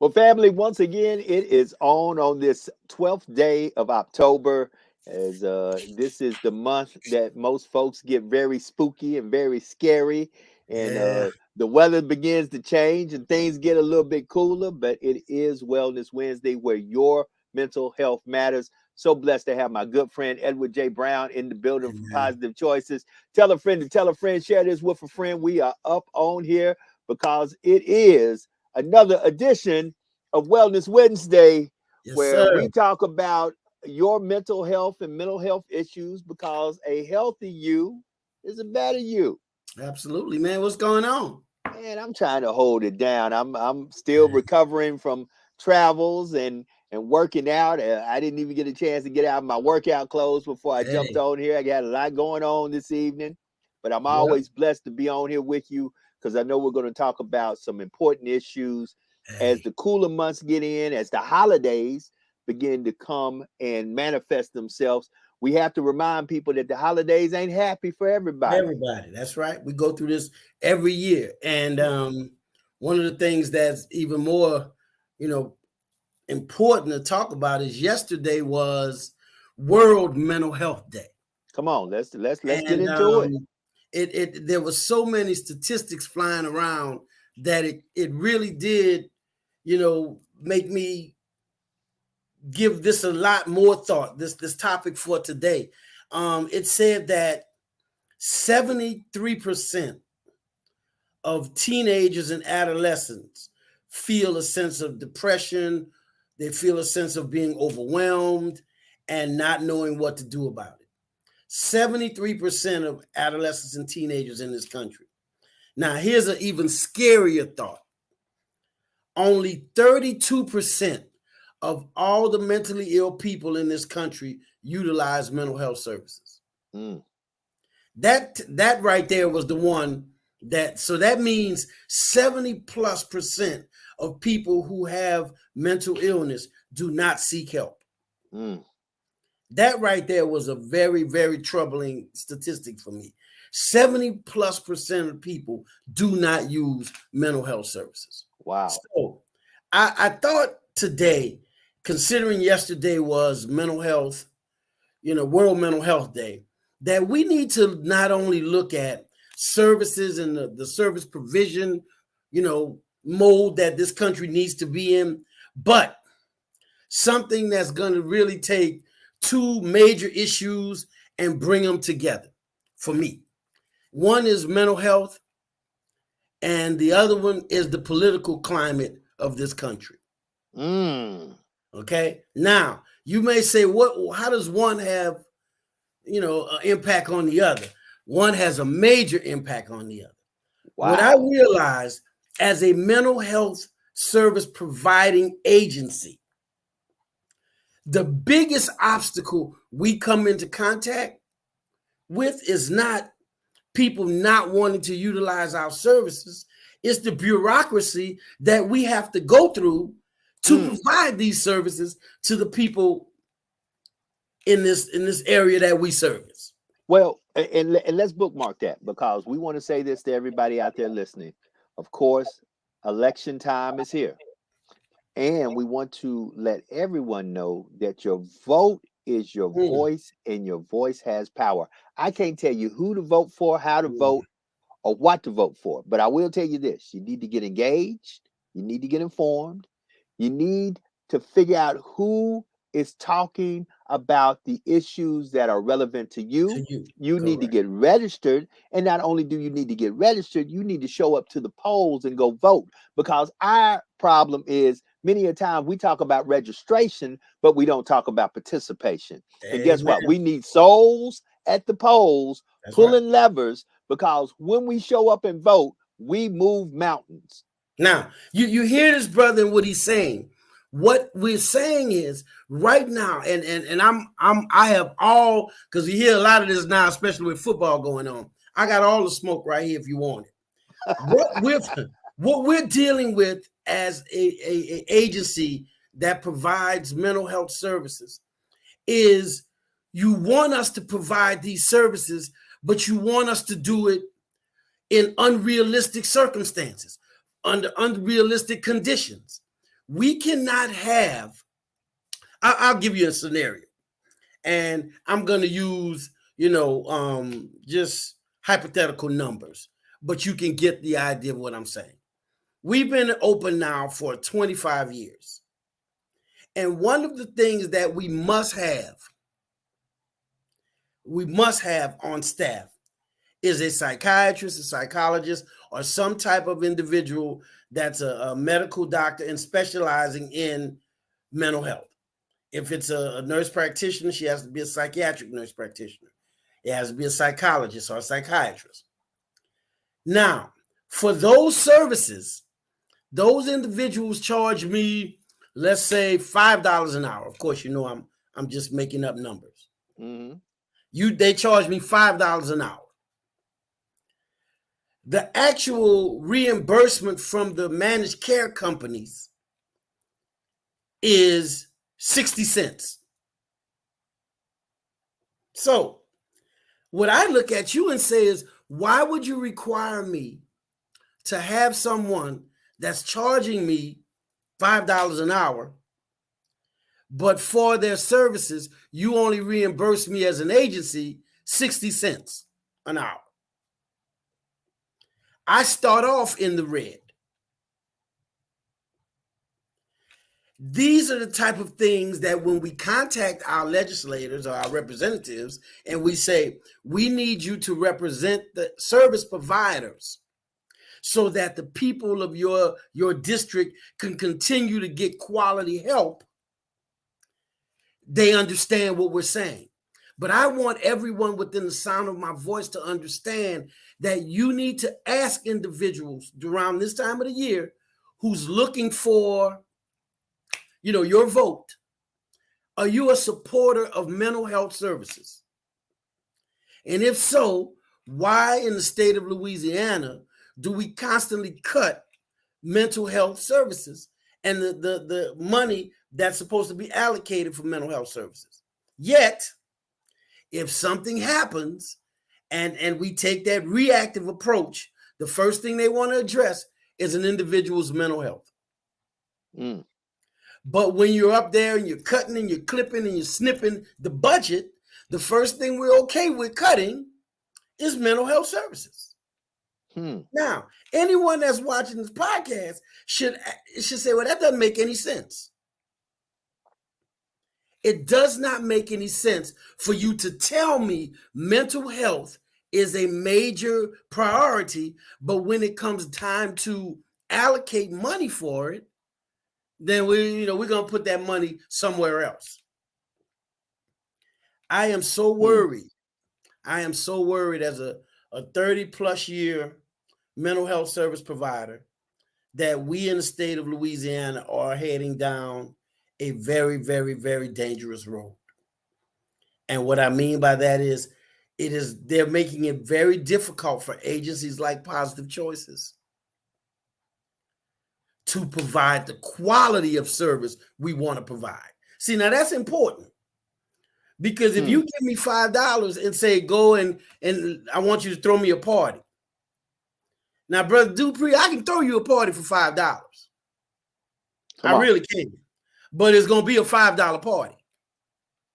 Well, family, once again, it is on this 12th day of October. As this is the month that most folks get very spooky and very scary, and Yeah. the weather begins to change and things get a little bit cooler. But it is Wellness Wednesday, where your mental health matters. So blessed to have my good friend Edward J. Brown in the building for Amen. Positive Choices. Tell a friend to tell a friend, share this with a friend. We are up on here because it is another edition of Wellness Wednesday, Yes, where sir. we talk about your mental health and mental health issues, because a healthy you is a better you. Absolutely, man. What's going on? Man, I'm trying to hold it down. I'm still recovering from travels and working out. I didn't even get a chance to get out of my workout clothes before I jumped Hey, on here. I got a lot going on this evening, but I'm yep. always blessed to be on here with you, because I know we're going to talk about some important issues as Hey, the cooler months get in, as the holidays begin to come and manifest themselves. We have to remind people that the holidays ain't happy for everybody. everybody. That's right. We go through this every year. And one of the things that's even more, you know, important to talk about is yesterday was World Mental Health Day. Come on, let's get And into it. it there was so many statistics flying around that it really did, make me give this a lot more thought. This topic for today. It said that 73% of teenagers and adolescents feel a sense of depression. They feel a sense of being overwhelmed and not knowing what to do about it. 73% of adolescents and teenagers in this country. Now, here's an even scarier thought. Only 32% of all the mentally ill people in this country utilize mental health services. Mm. That right there was the one so that means 70+% of people who have mental illness do not seek help. Mm. That right there was a very, very troubling statistic for me. 70+% of people do not use mental health services. Wow. So I thought today, considering yesterday was mental health, World Mental Health Day, that we need to not only look at services and the service provision, mode that this country needs to be in, but something that's going to really take two major issues and bring them together for me. One is mental health, and the other one is the political climate of this country. Mm. Okay. Now, you may say, how does one have, an impact on the other? One has a major impact on the other. What I Wow. realized as a mental health service providing agency, the biggest obstacle we come into contact with is not people not wanting to utilize our services. It's the bureaucracy that we have to go through to provide these services to the people in this area that we service. Well, and let's bookmark that, because we want to say this to everybody out there listening. Of course, election time is here. And we want to let everyone know that your vote is your Mm, voice, and your voice has power. I can't tell you who to vote for, how to mm, vote, or what to vote for, but I will tell you this: you need to get engaged, you need to get informed, you need to figure out who is talking about the issues that are relevant to to you. you. You need to Correct. get registered. And not only do you need to get registered, you need to show up to the polls and go vote. Because our problem is, many a time we talk about registration, but we don't talk about participation. And guess what? Amen. We need souls at the polls That's right. pulling levers, because when we show up and vote, we move mountains. Now, you hear this brother and what he's saying. What we're saying is right now, and I have all, because you hear a lot of this now, especially with football going on. I got all the smoke right here if you want it. What we're dealing with as a agency that provides mental health services is you want us to provide these services, but you want us to do it in unrealistic circumstances, under unrealistic conditions. We cannot have, I'll give you a scenario, and I'm going to use, just hypothetical numbers, but you can get the idea of what I'm saying. We've been open now for 25 years. And one of the things that we must have on staff is a psychiatrist, a psychologist, or some type of individual that's a medical doctor and specializing in mental health. If it's a nurse practitioner, she has to be a psychiatric nurse practitioner. It has to be a psychologist or a psychiatrist. Now, for those services, those individuals charge me, let's say, $5 an hour. Of course, I'm just making up numbers. Mm-hmm. They charge me $5 an hour. The actual reimbursement from the managed care companies is 60 cents. So what I look at you and say is, why would you require me to have someone that's charging me $5 an hour, but for their services, you only reimburse me as an agency 60 cents an hour? I start off in the red. These are the type of things that when we contact our legislators or our representatives and we say, we need you to represent the service providers so that the people of your district can continue to get quality help, they understand what we're saying. But I want everyone within the sound of my voice to understand that you need to ask individuals around this time of the year who's looking for, your vote. Are you a supporter of mental health services? And if so, why in the state of Louisiana do we constantly cut mental health services and the money that's supposed to be allocated for mental health services? Yet, if something happens and we take that reactive approach, the first thing they want to address is an individual's mental health. Mm. But when you're up there and you're cutting and you're clipping and you're snipping the budget, the first thing we're okay with cutting is mental health services. Now, anyone that's watching this podcast should say, well, that doesn't make any sense. It does not make any sense for you to tell me mental health is a major priority, but when it comes time to allocate money for it, then we're going to put that money somewhere else. I am so worried. I am so worried as a 30 plus year mental health service provider that we in the state of Louisiana are heading down a very, very, very dangerous road. And what I mean by that is they're making it very difficult for agencies like Positive Choices to provide the quality of service we want to provide. See, now that's important. Because if you give me $5 and say, go and I want you to throw me a party. Now, Brother Dupree, I can throw you a party for $5. I really can. But it's going to be a $5 party.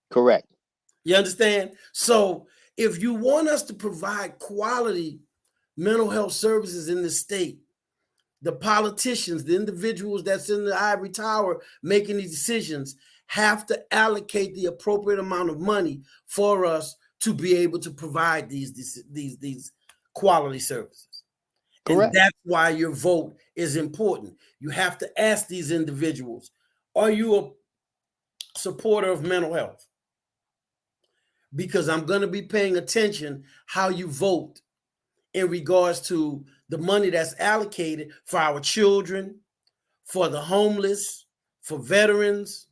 Correct. You understand? So if you want us to provide quality mental health services in the state, the politicians, the individuals that's in the ivory tower making these decisions have to allocate the appropriate amount of money for us to be able to provide these quality services. Correct. And that's why your vote is important. You have to ask these individuals, are you a supporter of mental health? Because I'm going to be paying attention how you vote in regards to the money that's allocated for our children, for the homeless, for veterans,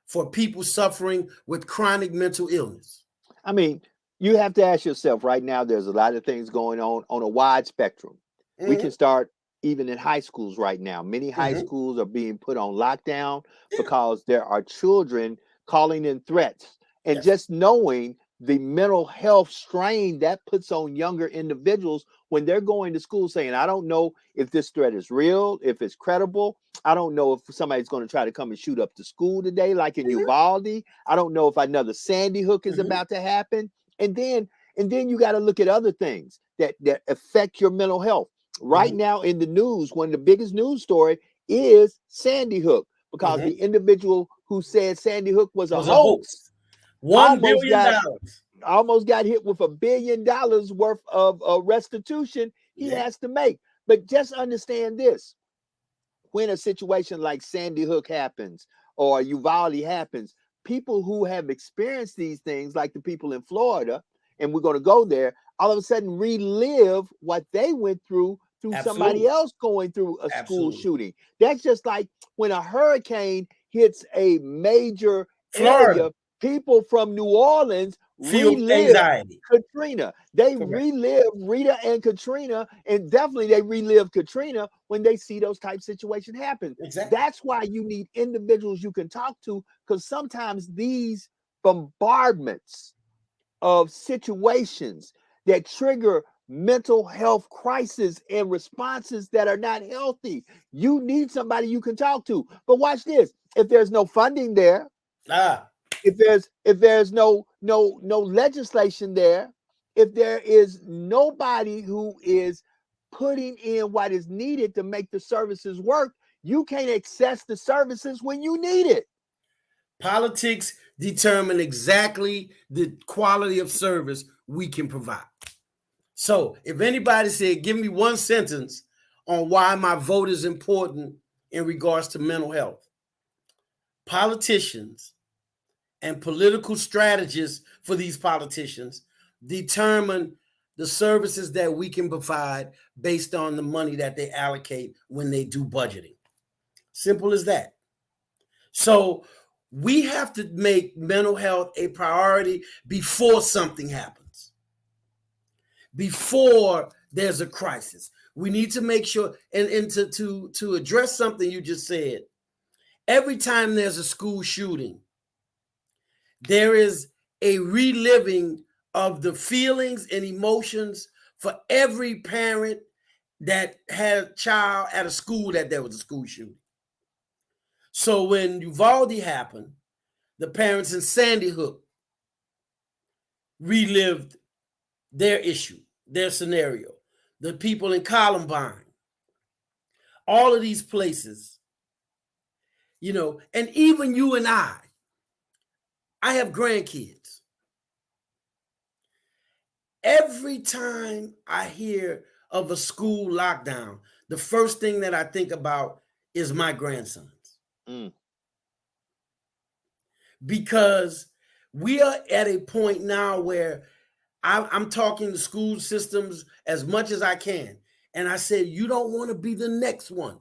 for people suffering with chronic mental illness? I mean, you have to ask yourself right now, there's a lot of things going on a wide spectrum. We can start even in high schools right now. Many high schools are being put on lockdown because there are children calling in threats. And Yes. just knowing the mental health strain that puts on younger individuals when they're going to school saying, I don't know if this threat is real, if it's credible. I don't know if somebody's going to try to come and shoot up the school today, like in Uvalde. I don't know if another Sandy Hook is about to happen. And then you got to look at other things that affect your mental health. Right now in the news, one of the biggest news story is Sandy Hook, because the individual who said Sandy Hook was a hoax. $1 billion. Almost got hit with $1 billion worth of restitution he has to make. But just understand this. When a situation like Sandy Hook happens or Uvalde happens, people who have experienced these things, like the people in Florida, and we're going to go there, all of a sudden relive what they went through somebody else going through a school shooting. That's just like when a hurricane hits a major area, people from New Orleans relive Katrina. They relive Rita and Katrina, and definitely they relive Katrina when they see those type situations happen. Exactly. That's why you need individuals you can talk to, because sometimes these bombardments of situations that trigger mental health crisis and responses that are not healthy, you need somebody you can talk to. But watch this: if there's no funding there, if there's no legislation there, if there is nobody who is putting in what is needed to make the services work, you can't access the services when you need it. Politics determine exactly the quality of service we can provide. So if anybody said, give me one sentence on why my vote is important in regards to mental health, politicians and political strategists for these politicians determine the services that we can provide based on the money that they allocate when they do budgeting. Simple as that. So we have to make mental health a priority before something happens, before there's a crisis. We need to make sure, and to address something you just said, every time there's a school shooting, there is a reliving of the feelings and emotions for every parent that had a child at a school that there was a school shooting. So when Uvalde happened, the parents in Sandy Hook relived their issue, their scenario. The people in Columbine, all of these places, and even you and I have grandkids. Every time I hear of a school lockdown, the first thing that I think about is my grandsons. Because we are at a point now where I'm talking to school systems as much as I can. And I said, you don't want to be the next one.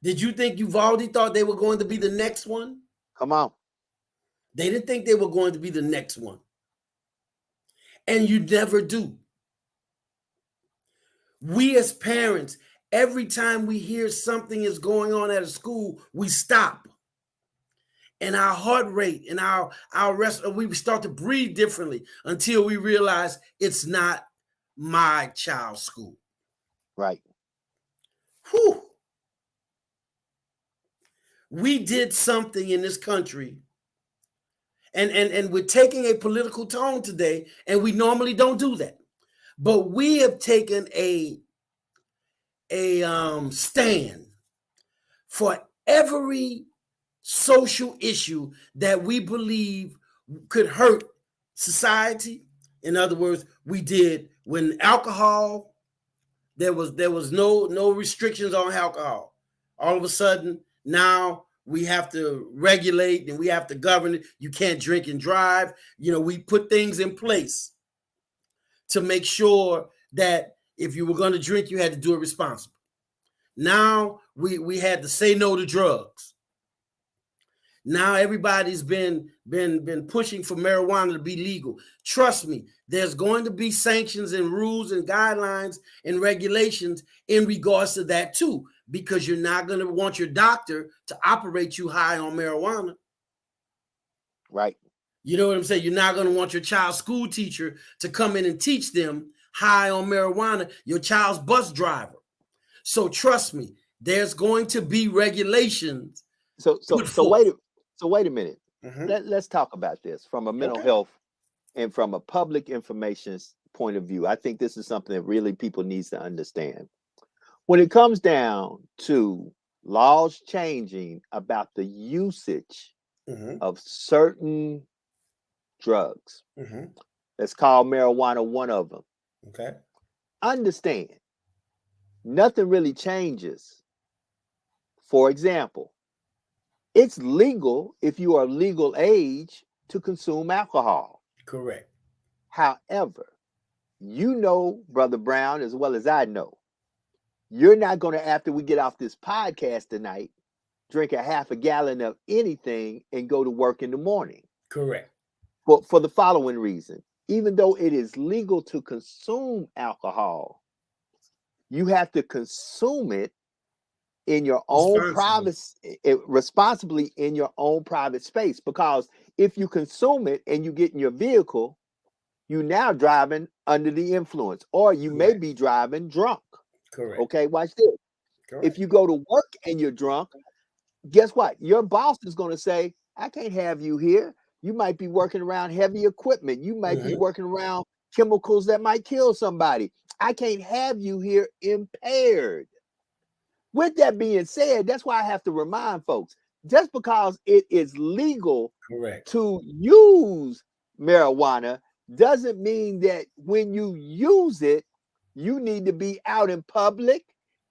Did you think Uvalde thought they were going to be the next one? Come on. They didn't think they were going to be the next one. And you never do. We as parents, every time we hear something is going on at a school, we stop. And our heart rate and our rest, we start to breathe differently until we realize it's not my child's school. Right. Whew. We did something in this country, and we're taking a political tone today, and we normally don't do that. But we have taken a stand for every social issue that we believe could hurt society. In other words, we did when alcohol, there was no restrictions on alcohol. All of a sudden, now we have to regulate and we have to govern it. You can't drink and drive. We put things in place to make sure that If you were going to drink, you had to do it responsibly. Now we had to say no to drugs. Now everybody's been pushing for marijuana to be legal. Trust me, there's going to be sanctions and rules and guidelines and regulations in regards to that too, because you're not going to want your doctor to operate you high on marijuana. Right. You know what I'm saying? You're not going to want your child's school teacher to come in and teach them high on marijuana, your child's bus driver. So trust me, there's going to be regulations. So wait a minute. Let's talk about this from a mental health and from a public information point of view. I think this is something that really people needs to understand. When it comes down to laws changing about the usage of certain drugs, let's call marijuana one of them. Okay. Understand, nothing really changes. For example, it's legal if you are legal age to consume alcohol. Correct. However, you know, Brother Brown, as well as I know, you're not going to, after we get off this podcast tonight, drink a half a gallon of anything and go to work in the morning. Correct. For the following reason, even though it is legal to consume alcohol, you have to consume it in your own private, responsibly in your own private space. Because if you consume it and you get in your vehicle, you're now driving under the influence, or you may be driving drunk. Correct. Okay, watch this. Correct. If you go to work and you're drunk, guess what? Your boss is going to say, I can't have you here. You might be working around heavy equipment. You might be working around chemicals that might kill somebody. I can't have you here impaired. With that being said, that's why I have to remind folks, just because it is legal to use marijuana doesn't mean that when you use it, you need to be out in public,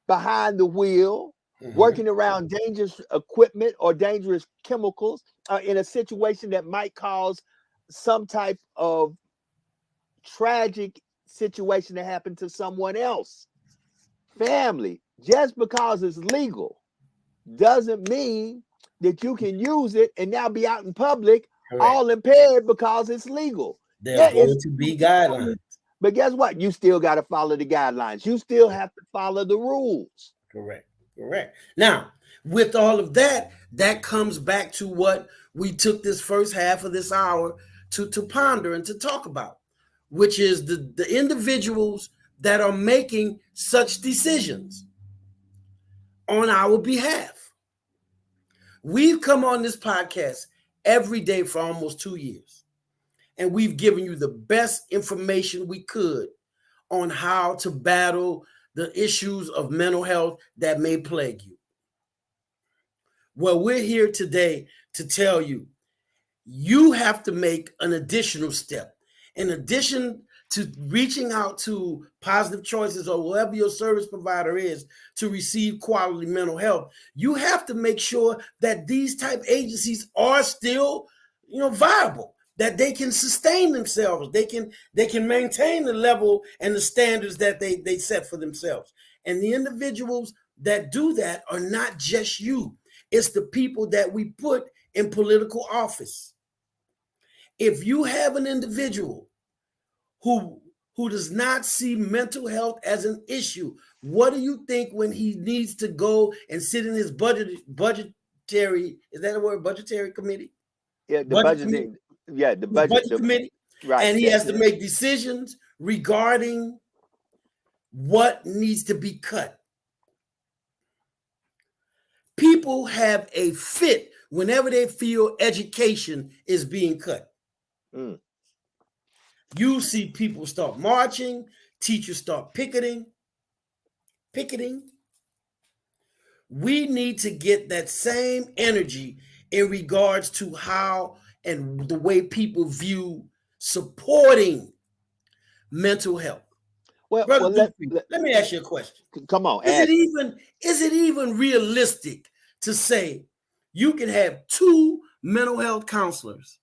behind the wheel, working around dangerous equipment or dangerous chemicals in a situation that might cause some type of tragic situation to happen to someone else. Family, just because it's legal doesn't mean that you can use it and now be out in public all impaired because it's legal. There's going to be guidelines. But guess what? You still got to follow the guidelines. You still have to follow the rules. Correct. Now, with all of that, that comes back to what we took this first half of this hour to ponder and to talk about, which is the individuals that are making such decisions on our behalf. We've come on this podcast every day for almost 2 years, and we've given you the best information we could on how to battle the issues of mental health that may plague you. Well, we're here today to tell you, you have to make an additional step. In addition to reaching out to Positive Choices or whoever your service provider is to receive quality mental health, you have to make sure that these type agencies are still, viable, that they can sustain themselves, they can maintain the level and the standards that they set for themselves. And the individuals that do that are not just you. It's the people that we put in political office. If you have an individual who does not see mental health as an issue, what do you think when he needs to go and sit in his budgetary, is that a word, budgetary committee? Yeah, the budget. Yeah, the budget committee. Right. And he has to make decisions regarding what needs to be cut. People have a fit whenever they feel education is being cut. You see people start marching, teachers start picketing. We need to get that same energy in regards to how and the way people view supporting mental health. Well, let me ask you a question. Come on. Is it even realistic to say you can have 2 mental health counselors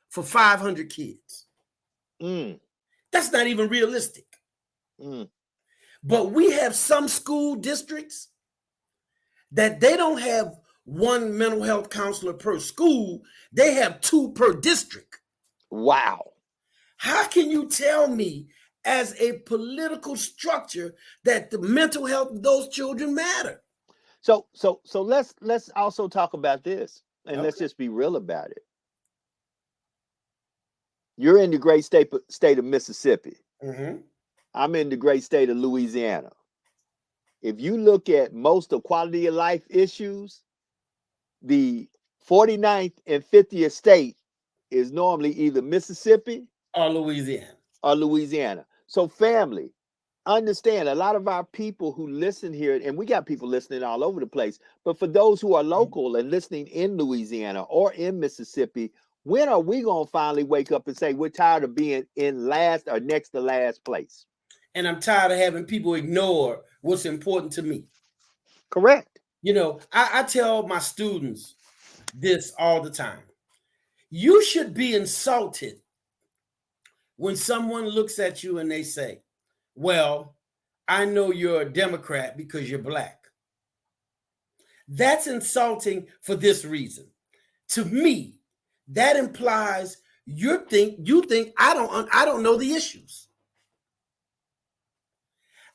for 500 kids? That's not even realistic. But we have some school districts that they don't have one mental health counselor per school, they have two per district. Wow. How can you tell me as a political structure that the mental health of those children matter? So let's also talk about this, and let's Okay. just be real about it. You're in the great state of Mississippi. Mm-hmm. I'm in the great state of Louisiana. If you look at most of quality of life issues, the 49th and 50th state is normally either Mississippi Or Louisiana. or Louisiana. So family, understand a lot of our people who listen here, and we got people listening all over the place, but for those who are local and listening in Louisiana or in Mississippi, when are we going to finally wake up and say we're tired of being in last or next to last place? And I'm tired of having people ignore what's important to me. Correct. You know, I tell my students this all the time. You should be insulted when someone looks at you and they say, well, I know you're a Democrat because you're black. That's insulting for this reason. To me, that implies you think I don't know the issues.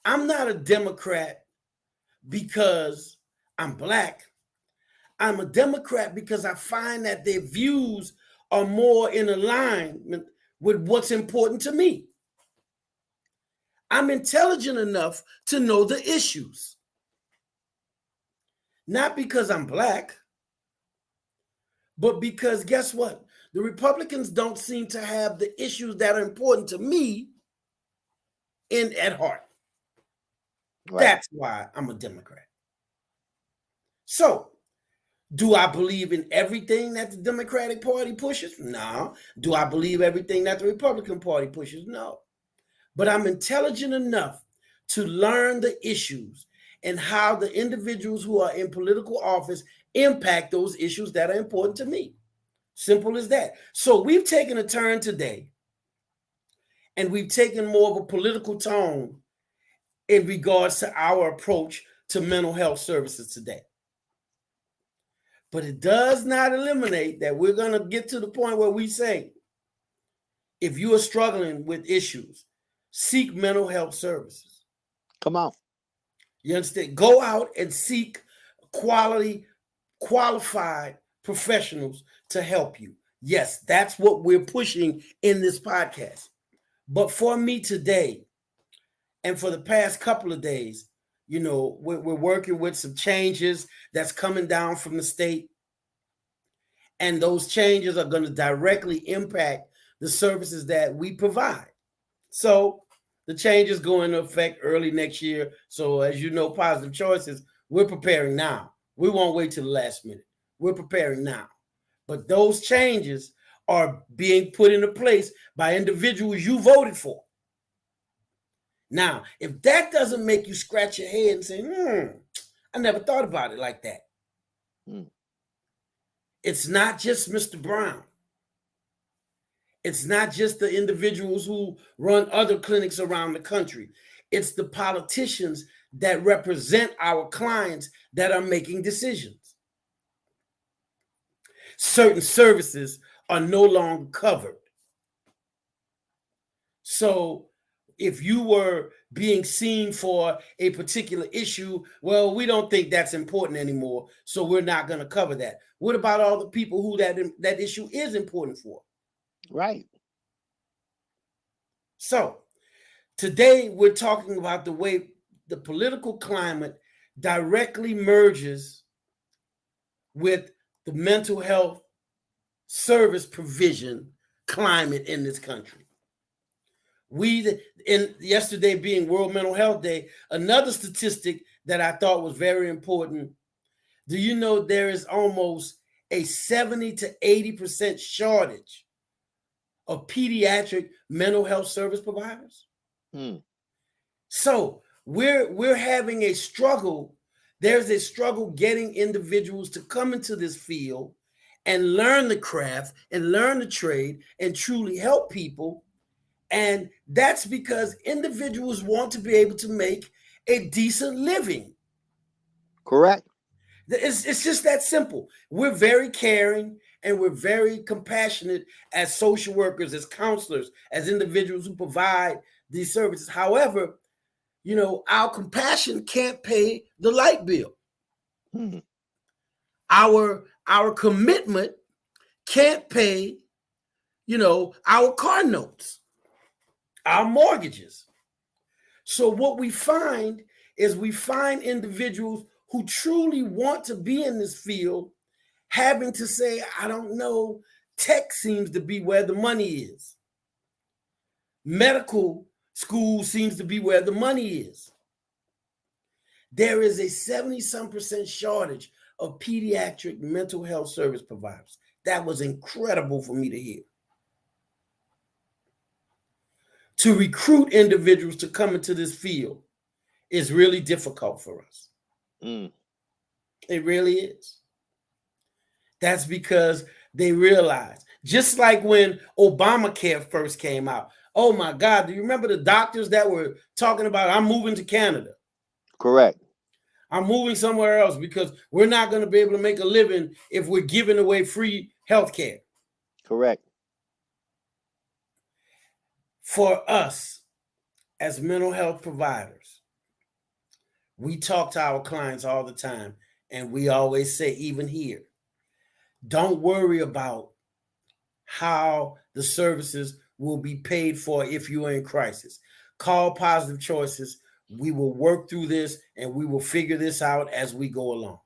I'm not a Democrat because I'm black. I'm a Democrat because I find that their views are more in alignment with what's important to me. I'm intelligent enough to know the issues. Not because I'm black, but because guess what? The Republicans don't seem to have the issues that are important to me at heart. Right. That's why I'm a Democrat. So, do I believe in everything that the Democratic Party pushes? No. Do I believe everything that the Republican Party pushes? No. But I'm intelligent enough to learn the issues and how the individuals who are in political office impact those issues that are important to me. Simple as that. So we've taken a turn today, and we've taken more of a political tone in regards to our approach to mental health services today. But it does not eliminate that we're going to get to the point where we say, if you are struggling with issues, seek mental health services. Come on. You understand? Go out and seek qualified professionals to help you. Yes, that's what we're pushing in this podcast. But for me today, and for the past couple of days, you know, we're working with some changes that's coming down from the state. And those changes are going to directly impact the services that we provide. So the changes go into effect early next year. So as you know, Positive Choices, we're preparing now. We won't wait till the last minute. We're preparing now. But those changes are being put into place by individuals you voted for. Now, if that doesn't make you scratch your head and say, I never thought about it like that. It's not just Mr. Brown. It's not just the individuals who run other clinics around the country. It's the politicians that represent our clients that are making decisions. Certain services are no longer covered. So if you were being seen for a particular issue, well, we don't think that's important anymore, so we're not going to cover that. What about all the people who that issue is important for? Right. So today we're talking about the way the political climate directly merges with the mental health service provision climate in this country. Yesterday being World Mental Health Day, another statistic that I thought was very important. Do you know there is almost a 70 to 80% shortage of pediatric mental health service providers? So we're having a struggle. There's a struggle getting individuals to come into this field and learn the craft and learn the trade and truly help people. And that's because individuals want to be able to make a decent living. Correct. It's just that simple. We're very caring and we're very compassionate as social workers, as counselors, as individuals who provide these services. However, our compassion can't pay the light bill. Hmm. Our commitment can't pay, our car notes, our mortgages. So what we find is individuals who truly want to be in this field having to say, I don't know, tech seems to be where the money is. Medical school seems to be where the money is. There is a 70-some% shortage of pediatric mental health service providers. That was incredible for me to hear. To recruit individuals to come into this field is really difficult for us. Mm. It really is. That's because they realize, just like when Obamacare first came out, oh my God, do you remember the doctors that were talking about, I'm moving to Canada? Correct. I'm moving somewhere else because we're not going to be able to make a living if we're giving away free health care. Correct. For us as mental health providers, we talk to our clients all the time, and we always say, even here, don't worry about how the services will be paid for if you are in crisis. Call Positive Choices. We will work through this and we will figure this out as we go along.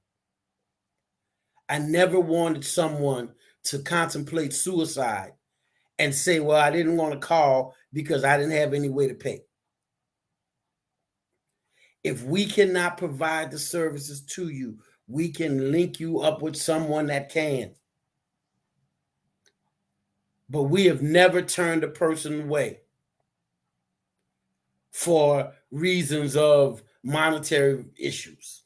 I never wanted someone to contemplate suicide and say, well, I didn't want to call because I didn't have any way to pay. If we cannot provide the services to you, we can link you up with someone that can. But we have never turned a person away for reasons of monetary issues.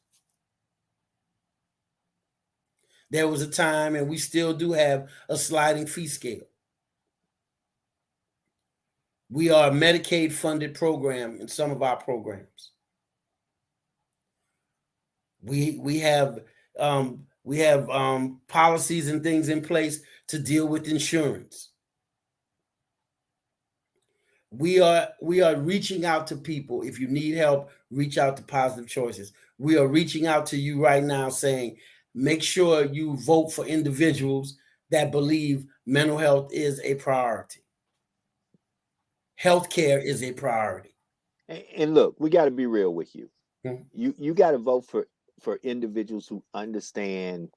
There was a time, and we still do have, a sliding fee scale. We are a Medicaid-funded program in some of our programs. We have policies and things in place to deal with insurance. We are reaching out to people. If you need help, reach out to Positive Choices. We are reaching out to you right now saying, make sure you vote for individuals that believe mental health is a priority. Healthcare is a priority. And look, we got to be real with you. Mm-hmm. You got to vote for individuals who understand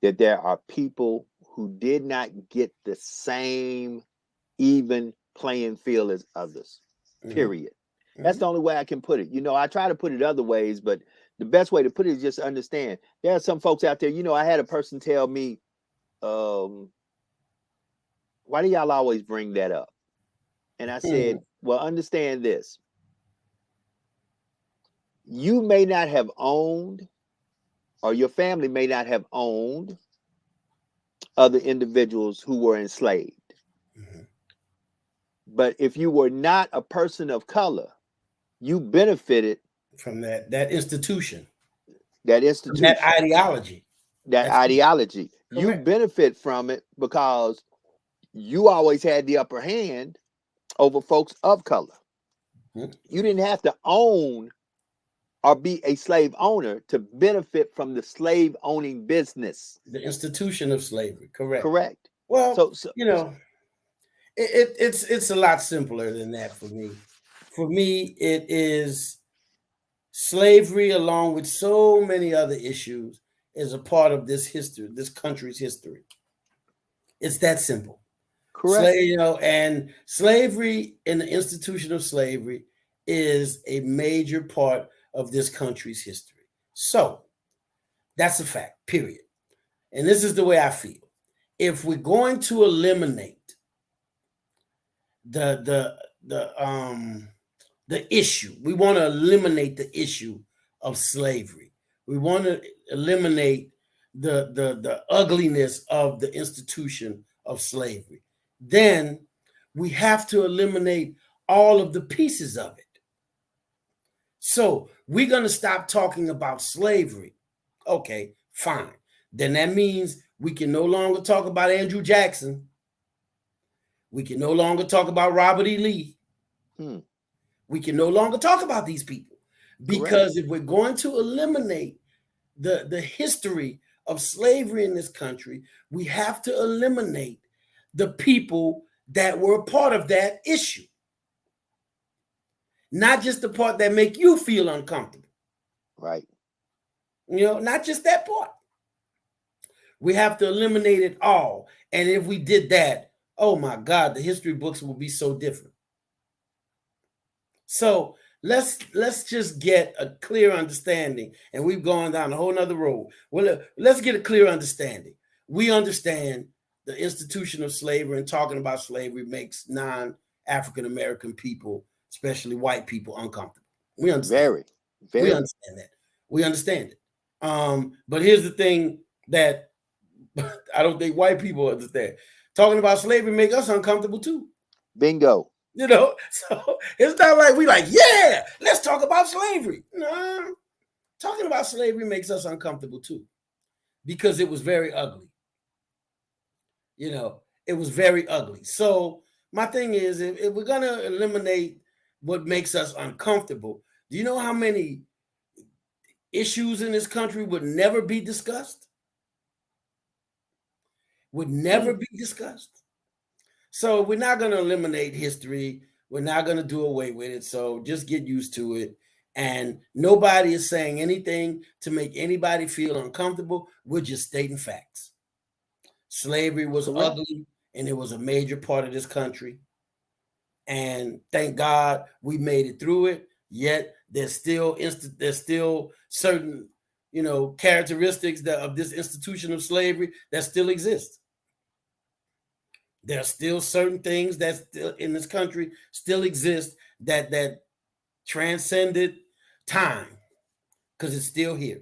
that there are people who did not get the same even playing field as others. Period. Mm-hmm. That's the only way I can put it. I try to put it other ways, but the best way to put it is just understand. There are some folks out there, I had a person tell me, why do y'all always bring that up? And I said, well, understand this. You may not have owned, or your family may not have owned, other individuals who were enslaved. Mm-hmm. But if you were not a person of color, you benefited from that institution. That institution. That ideology. Correct. You benefit from it because you always had the upper hand over folks of color. Mm-hmm. You didn't have to own or be a slave owner to benefit from the slave owning business. The institution of slavery. Correct. Correct. Well, it's a lot simpler than that for me. For me, it is slavery, along with so many other issues, is a part of this history, this country's history. It's that simple. Correct. And slavery and the institution of slavery is a major part of this country's history. So that's a fact, period. And this is the way I feel. If we're going to eliminate the issue, we want to eliminate the issue of slavery. We want to eliminate the ugliness of the institution of slavery. Then we have to eliminate all of the pieces of it. So we're going to stop talking about slavery. Okay, fine. Then that means we can no longer talk about Andrew Jackson. We can no longer talk about Robert E. Lee. We can no longer talk about these people, because if we're going to eliminate the history of slavery in this country, we have to eliminate the people that were a part of that issue. Not just the part that make you feel uncomfortable. Right. You know, not just that part. We have to eliminate it all. And if we did that, oh my God, the history books will be so different. So let's just get a clear understanding. And we've gone down a whole nother road. Well, let's get a clear understanding. We understand the institution of slavery, and talking about slavery makes non-African American people, especially white people, uncomfortable. We understand. Very. We understand that. We understand it. But here's the thing that I don't think white people understand. Talking about slavery make us uncomfortable too. Bingo. You know, so it's not like we like, yeah, let's talk about slavery. No, talking about slavery makes us uncomfortable too, because it was very ugly. You know, it was very ugly. So my thing is, if we're going to eliminate what makes us uncomfortable, do you know how many issues in this country would never be discussed? Would never be discussed. So we're not going to eliminate history. We're not going to do away with it. So just get used to it. And nobody is saying anything to make anybody feel uncomfortable. We're just stating facts. Slavery was ugly, and it was a major part of this country. And thank God we made it through it. Yet there's still certain, you know, characteristics of this institution of slavery that still exist. There are still certain things that still in this country still exist that transcended time, because it's still here.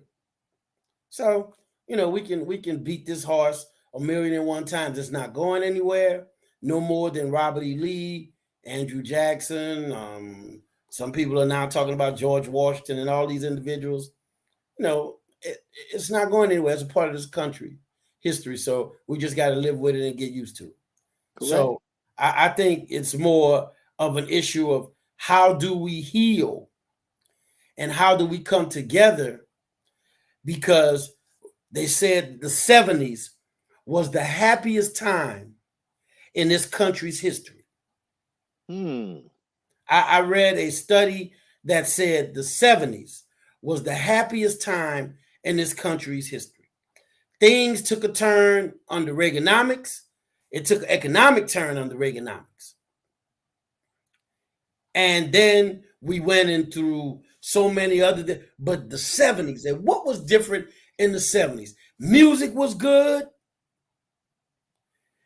So, you know, we can beat this horse 1,000,001 times. It's not going anywhere. No more than Robert E. Lee, Andrew Jackson. Some people are now talking about George Washington and all these individuals. You know, it's not going anywhere. It's a part of this country history. So we just got to live with it and get used to it. Correct. So I think it's more of an issue of how do we heal and how do we come together, because they said the 70s was the happiest time in this country's history. I read a study that said the 70s was the happiest time in this country's history. Things took a turn under Reaganomics. It took an economic turn under Reaganomics. And then we went into so many other, but the 70s, and what was different in the 70s? Music was good.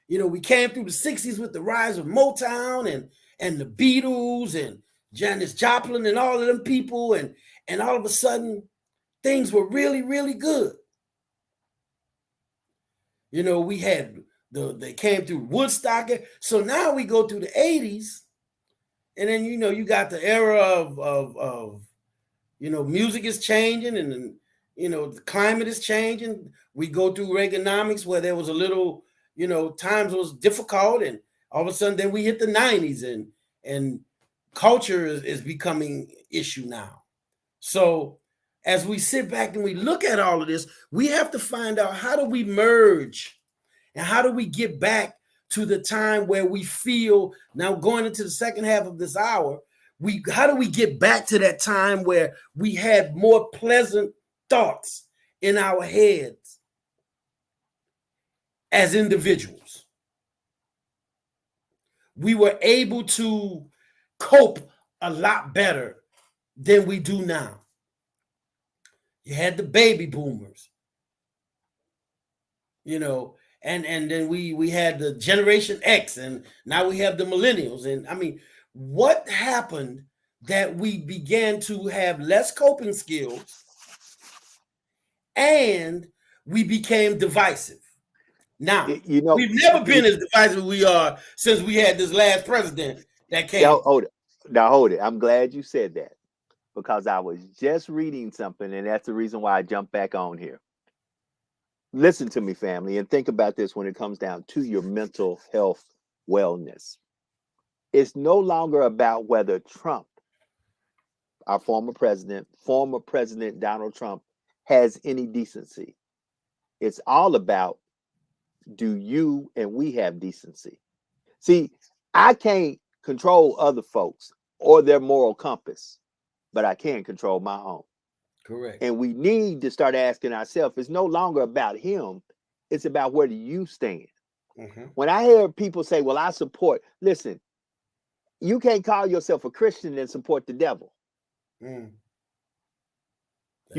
You know, we came through the 60s with the rise of Motown and the Beatles and Janis Joplin and all of them people. And all of a sudden, things were really, really good. You know, we had they came through Woodstock. So now we go through the 80s. And then, you know, you got the era of you know, music is changing, and, you know, the climate is changing. We go through Reaganomics, where there was a little, you know, times was difficult, and all of a sudden then we hit the 90s, and culture is becoming issue now. So as we sit back and we look at all of this, we have to find out, how do we merge, and how do we get back to the time where we feel, now going into the second half of this hour, how do we get back to that time where we had more pleasant thoughts in our heads as individuals? We were able to cope a lot better than we do now. You had the baby boomers, you know, and then we had the Generation X, and now we have the millennials. And I mean, what happened that we began to have less coping skills and we became divisive? Now, you know, we've never been as divisive as we are since we had this last president that came. Now, hold it. I'm glad you said that, because I was just reading something, and that's the reason why I jumped back on here. Listen to me, family, and think about this when it comes down to your mental health wellness. It's no longer about whether Trump, our former president Donald Trump, has any decency. It's all about, do you and we have decency? See, I can't control other folks or their moral compass, but I can control my own. Correct. And we need to start asking ourselves, it's no longer about him, it's about where do you stand. When I hear people say, well, I support, listen, you can't call yourself a Christian and support the devil. You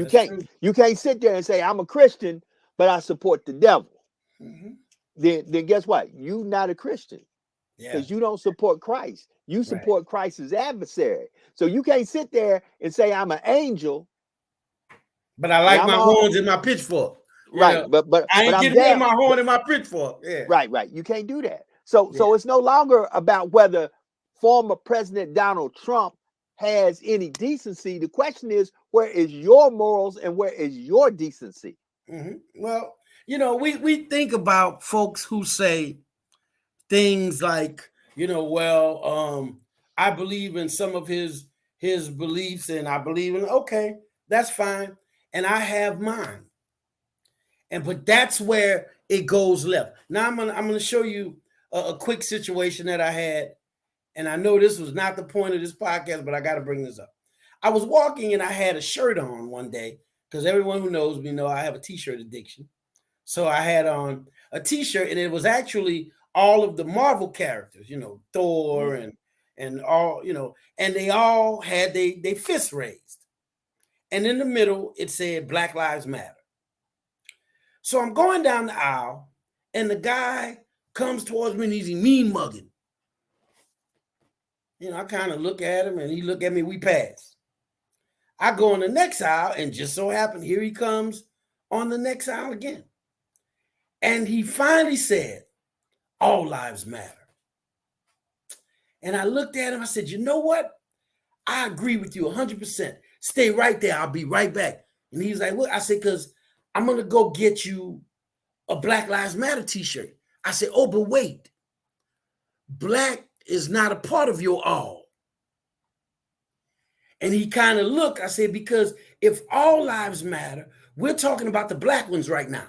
can't sit there and say, I'm a Christian, but I support the devil. Then guess what? You're not a Christian, because you don't support Christ. You support Christ's adversary. So you can't sit there and say, I'm an angel, but I like my horns and my pitchfork. Right, but I ain't getting rid of my horn and my pitchfork. Yeah. Right. You can't do that. So it's no longer about whether former President Donald Trump has any decency. The question is, where is your morals and where is your decency? Well, we think about folks who say things like, I believe in some of his beliefs, and I believe in, okay, that's fine, and I have mine. But that's where it goes left. Now I'm gonna show you a quick situation that I had, and I know this was not the point of this podcast, but I got to bring this up. I was walking and I had a shirt on one day, because everyone who knows me know I have a t-shirt addiction. So I had on a t-shirt, and it was actually all of the Marvel characters, Thor and all, and they all had they fists raised, and in the middle it said Black Lives Matter. So I'm going down the aisle, and the guy comes towards me and he's mean mugging. I kind of look at him and he look at me, we pass. I go on the next aisle, and just so happened, here he comes on the next aisle again. And he finally said, all lives matter. And I looked at him, I said, you know what? I agree with you 100%. Stay right there, I'll be right back. And he's like, what? I said, because I'm going to go get you a Black Lives Matter t-shirt. I said, oh, but wait. Black is not a part of your all. And he kind of looked. I said, because if all lives matter, we're talking about the black ones right now.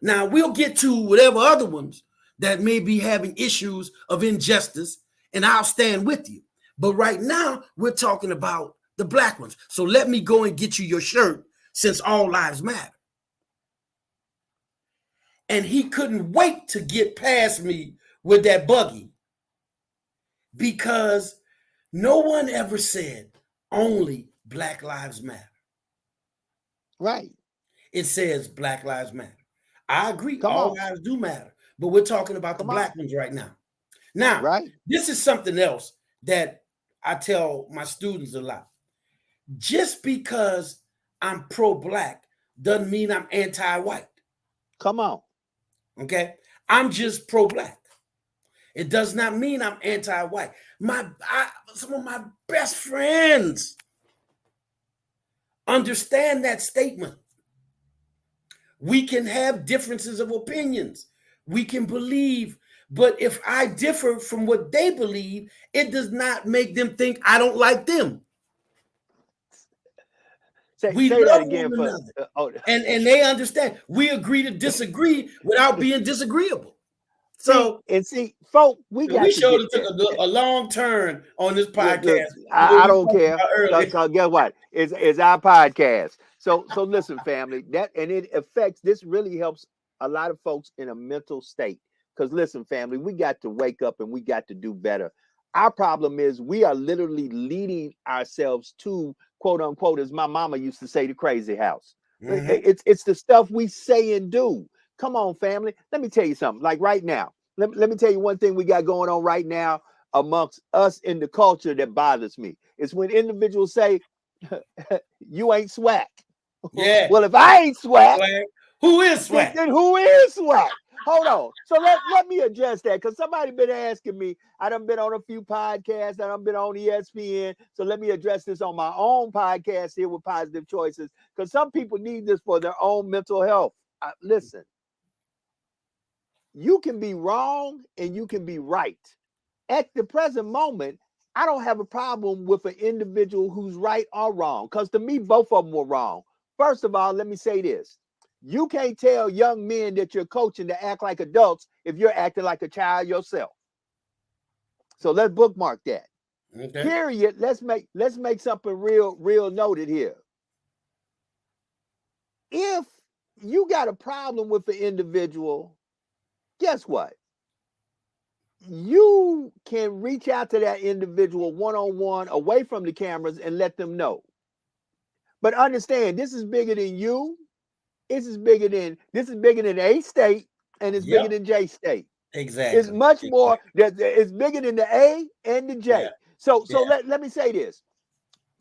Now we'll get to whatever other ones that may be having issues of injustice, and I'll stand with you. But right now, we're talking about the black ones. So let me go and get you your shirt, since all lives matter. And he couldn't wait to get past me with that buggy, because no one ever said only Black Lives Matter. Right. It says Black Lives Matter. I agree. All lives do matter, but we're talking about the black ones right now. Now, this is something else that I tell my students a lot. Just because I'm pro-black doesn't mean I'm anti-white. Come on. Okay? I'm just pro-black. It does not mean I'm anti-white. Some of my best friends understand that statement. We can have differences of opinions. We can believe, but if I differ from what they believe, it does not make them think I don't like them. Say that again. And they understand. We agree to disagree without being disagreeable. So see, folk, we showed it took a long turn on this podcast. I don't care. Because guess what? It's our podcast. So listen, family. It affects. This really helps a lot of folks in a mental state. Because listen, family, we got to wake up and we got to do better. Our problem is we are literally leading ourselves to, quote unquote, as my mama used to say, the crazy house. It's the stuff we say and do. Come on, family. Let me tell you something. Like right now, let me tell you one thing we got going on right now amongst us in the culture that bothers me. It's when individuals say, you ain't swag. Yeah. Well, if I ain't swag, who is swag? Then who is swag? hold on. So let me address that because somebody been asking me. I done been on a few podcasts. I done been on ESPN. So let me address this on my own podcast here with Positive Choices because some people need this for their own mental health. Listen, you can be wrong and you can be right. At the present moment, I don't have a problem with an individual who's right or wrong because to me, both of them were wrong. First of all, let me say this. You can't tell young men that you're coaching to act like adults if you're acting like a child yourself. So let's bookmark that. Okay. Period. Let's make something real noted here. If you got a problem with the individual, guess what? You can reach out to that individual one-on-one away from the cameras and let them know. But understand, this is bigger than you. This is bigger than A State and it's bigger than J State. Exactly. It's much more it's bigger than the A and the J. Yeah. So let me say this.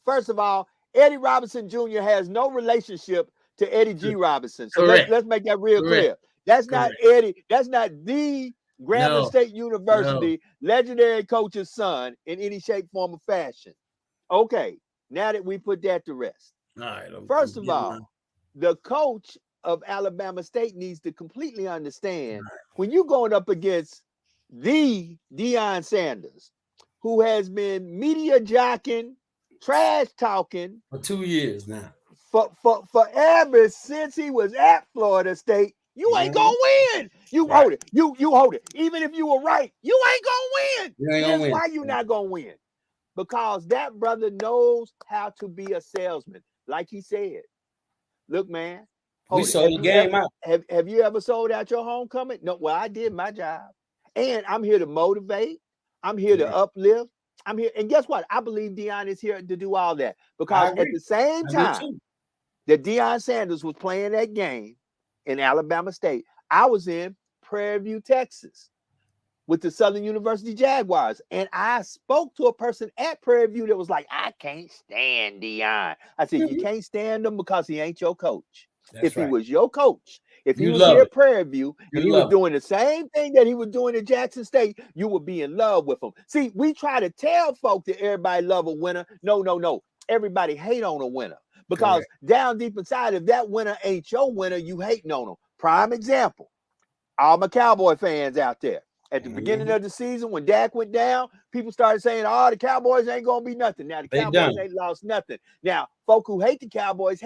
First of all, Eddie Robinson Jr. has no relationship to Eddie G. Robinson. So let's make that real clear. That's not Eddie. That's not the Grambling State University legendary coach's son in any shape, form, or fashion. Okay, now that we put that to rest. All right. First of all, the coach of Alabama State needs to completely understand when you're going up against the Deion Sanders, who has been media jocking, trash talking for 2 years now. Forever since he was at Florida State. You ain't gonna win. You hold it. You hold it. Even if you were right, you ain't gonna win. Here's why you not gonna win. Because that brother knows how to be a salesman. Like he said. Look, man. We sold the game out. Have you ever sold out your homecoming? No, well, I did my job. And I'm here to motivate. I'm here to uplift. I'm here. And guess what? I believe Deion is here to do all that. Because at the same time that Deion Sanders was playing that game in Alabama State, I was in Prairie View, Texas with the Southern University Jaguars. And I spoke to a person at Prairie View that was like, I can't stand Deion. I said, you can't stand him because he ain't your coach. If he was your coach, if he was here at Prairie View and he was doing the same thing that he was doing at Jackson State, you would be in love with him. See, we try to tell folk that everybody love a winner. No. Everybody hate on a winner. Because down deep inside, if that winner ain't your winner, you hating on them. Prime example, all my Cowboy fans out there. At the beginning of the season, when Dak went down, people started saying, the Cowboys ain't going to be nothing. Now, the Cowboys ain't lost nothing. Now, folk who hate the Cowboys.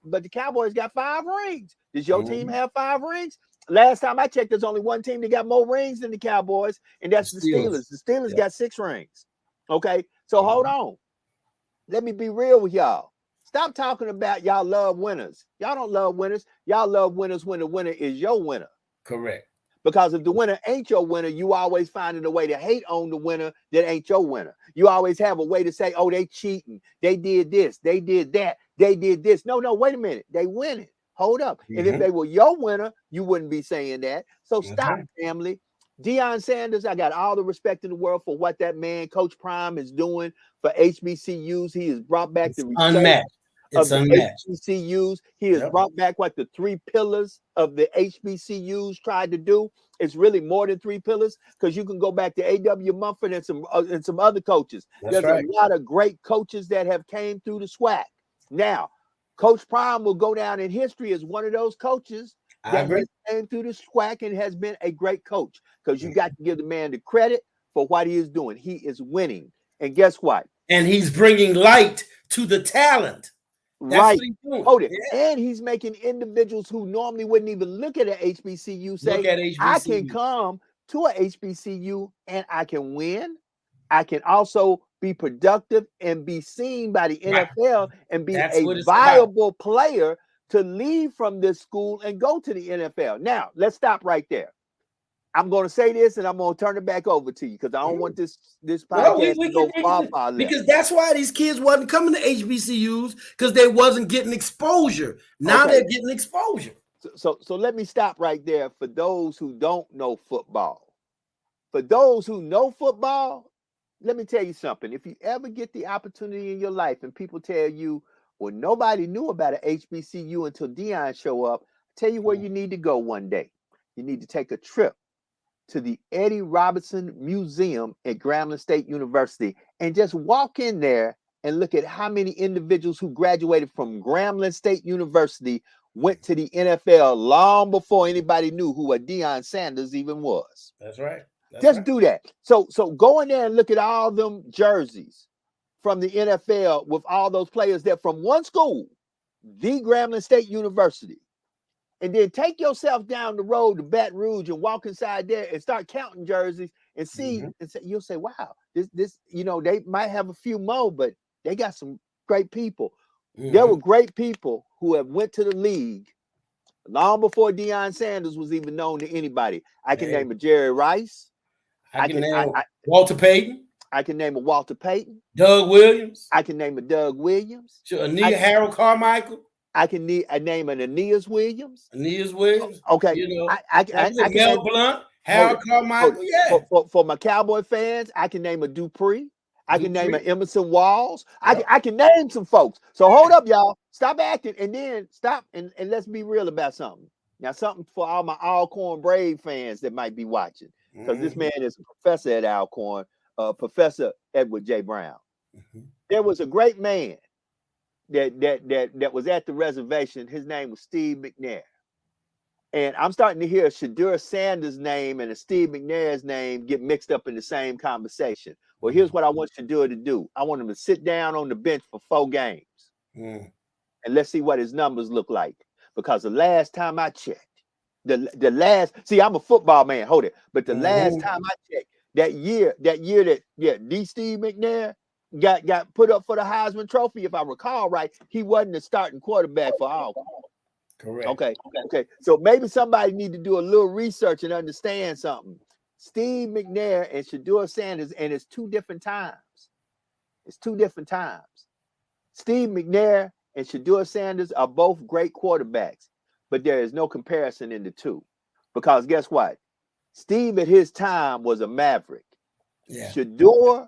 But the Cowboys got 5 rings. Does your team have 5 rings? Last time I checked, there's only one team that got more rings than the Cowboys, and that's the Steelers. The Steelers got 6 rings. Okay, so hold on. Let me be real with y'all. Stop talking about y'all love winners. Y'all don't love winners. Y'all love winners when the winner is your winner. Correct. Because if the winner ain't your winner, you always finding a way to hate on the winner that ain't your winner. You always have a way to say, they cheating. They did this. They did that. They did this. No, wait a minute. They winning. Hold up. And if they were your winner, you wouldn't be saying that. So stop, family. Deion Sanders, I got all the respect in the world for what that man, Coach Prime, is doing for HBCUs. He has brought back the unmatched. Of the HBCUs. He has brought back what the 3 pillars of the HBCUs tried to do. It's really more than 3 pillars because you can go back to A.W. Mumford and some other coaches. There's a lot of great coaches that have came through the SWAC. Now, Coach Prime will go down in history as one of those coaches that came through the SWAC and has been a great coach because you got to give the man the credit for what he is doing. He is winning. And guess what? And he's bringing light to the talent. That's what he's doing. Hold it. Yeah. And he's making individuals who normally wouldn't even look at an HBCU say, I can come to a HBCU and I can win. I can also be productive and be seen by the NFL and be a viable player to leave from this school and go to the NFL. Now, let's stop right there. I'm going to say this and I'm going to turn it back over to you because I don't want this podcast to go far left. Because that's why these kids wasn't coming to HBCUs because they wasn't getting exposure. Now they're getting exposure. So let me stop right there for those who don't know football. For those who know football, let me tell you something. If you ever get the opportunity in your life and people tell you, well, nobody knew about an HBCU until Deion show up, tell you where you need to go one day. you need to take a trip to the Eddie Robinson Museum at Grambling State University and just walk in there and look at how many individuals who graduated from Grambling State University went to the NFL long before anybody knew who a Deion Sanders even was. That's right. Just do that. So go in there and look at all them jerseys from the NFL with all those players that from one school, the Grambling State University. And then take yourself down the road to Baton Rouge and walk inside there and start counting jerseys and see, and you'll say, wow, this, they might have a few more, but they got some great people. There were great people who have went to the league long before Deion Sanders was even known to anybody. I can name a Jerry Rice. I can name Walter Payton. I can name a Walter Payton. Doug Williams. I can name a Doug Williams. Harold Carmichael. I can name an Aeneas Williams. Okay. I can Mel Blount, Harold Carmichael. For my Cowboy fans, I can name a Dupree. I can name an Emerson Walls. I can name some folks. So hold up, y'all. Stop acting and then stop and let's be real about something. Now, something for all my Alcorn Brave fans that might be watching, because this man is a professor at Alcorn, Professor Edward J. Brown. There was a great man that was at the reservation. His name was Steve McNair. And I'm starting to hear Shedeur Sanders' name and Steve McNair's name get mixed up in the same conversation. Well, here's what I want Shedeur to do. I want him to sit down on the bench for 4 games. And let's see what his numbers look like. Because the last time I checked, I'm a football man, hold it. But the last time I checked, that year that Steve McNair got put up for the Heisman Trophy, if I recall right, he wasn't the starting quarterback for Alcorn. Correct. Okay. So maybe somebody need to do a little research and understand something. Steve McNair and Shedeur Sanders, and it's 2 different times. Steve McNair and Shedeur Sanders are both great quarterbacks, but there is no comparison in the two. Because guess what? Steve at his time was a maverick. Yeah. Shedeur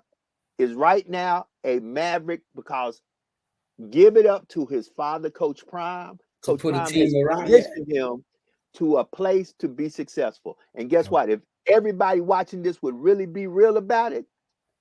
is right now a maverick because give it up to his father, Coach Prime. Coach put Prime a team around him to a place to be successful. And guess what? If everybody watching this would really be real about it,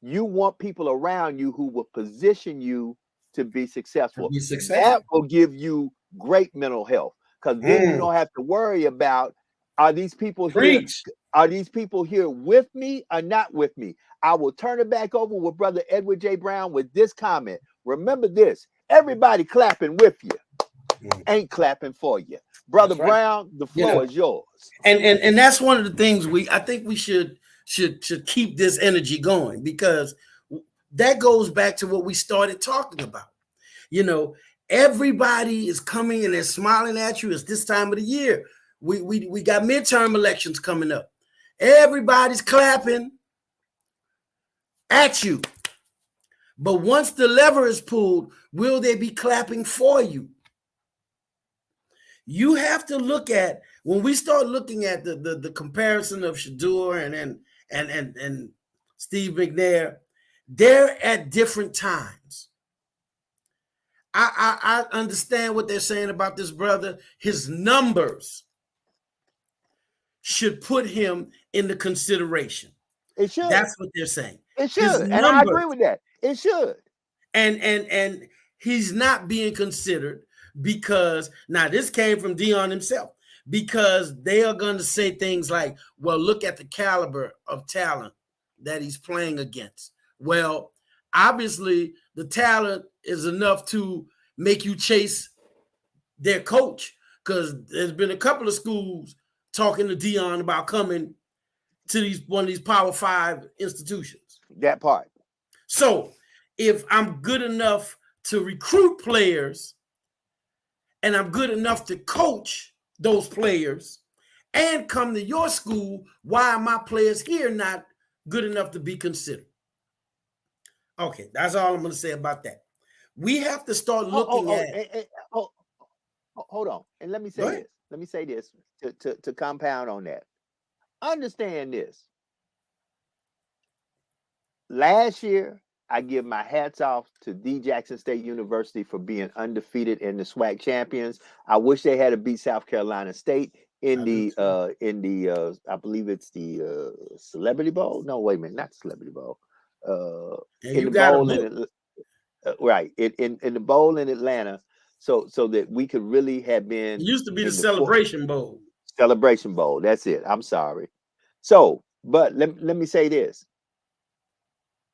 you want people around you who will position you to be successful. That will give you great mental health, because then you don't have to worry about, are these people here with me or not with me? I will turn it back over with Brother Edward J. Brown with this comment. Remember this: everybody clapping with you ain't clapping for you. Brother Brown, the floor is yours. And that's one of the things I think we should keep this energy going, because that goes back to what we started talking about. Everybody is coming and they're smiling at you. It's this time of the year. We got midterm elections coming up. Everybody's clapping at you. But once the lever is pulled, will they be clapping for you? You have to look at, when we start looking at the comparison of Shedeur and Steve McNair, they're at different times. I understand what they're saying about this brother. His numbers should put him in the consideration. It should. That's what they're saying. It should. And I agree with that. It should. And he's not being considered because, now this came from Deion himself, because they are going to say things like, well, look at the caliber of talent that he's playing against. Well, obviously the talent is enough to make you chase their coach, because there's been a couple of schools talking to Deion about coming to one of these Power 5 institutions. That part. So if I'm good enough to recruit players and I'm good enough to coach those players and come to your school, why are my players here not good enough to be considered? Okay, that's all I'm going to say about that. We have to start looking at. Hold on, and let me say this. Let me say this to compound on that. Understand this. Last year, I give my hats off to D. Jackson State University for being undefeated in the SWAC champions. I wish they had beat South Carolina State in I do the too. I believe it's the Celebrity Bowl. No, wait a minute, not the Celebrity Bowl. And In you the got a bowl book. right in the bowl in Atlanta, so that we could really have It been used to be the in the Celebration Bowl. Celebration Bowl. That's it. I'm sorry. So, but let me say this: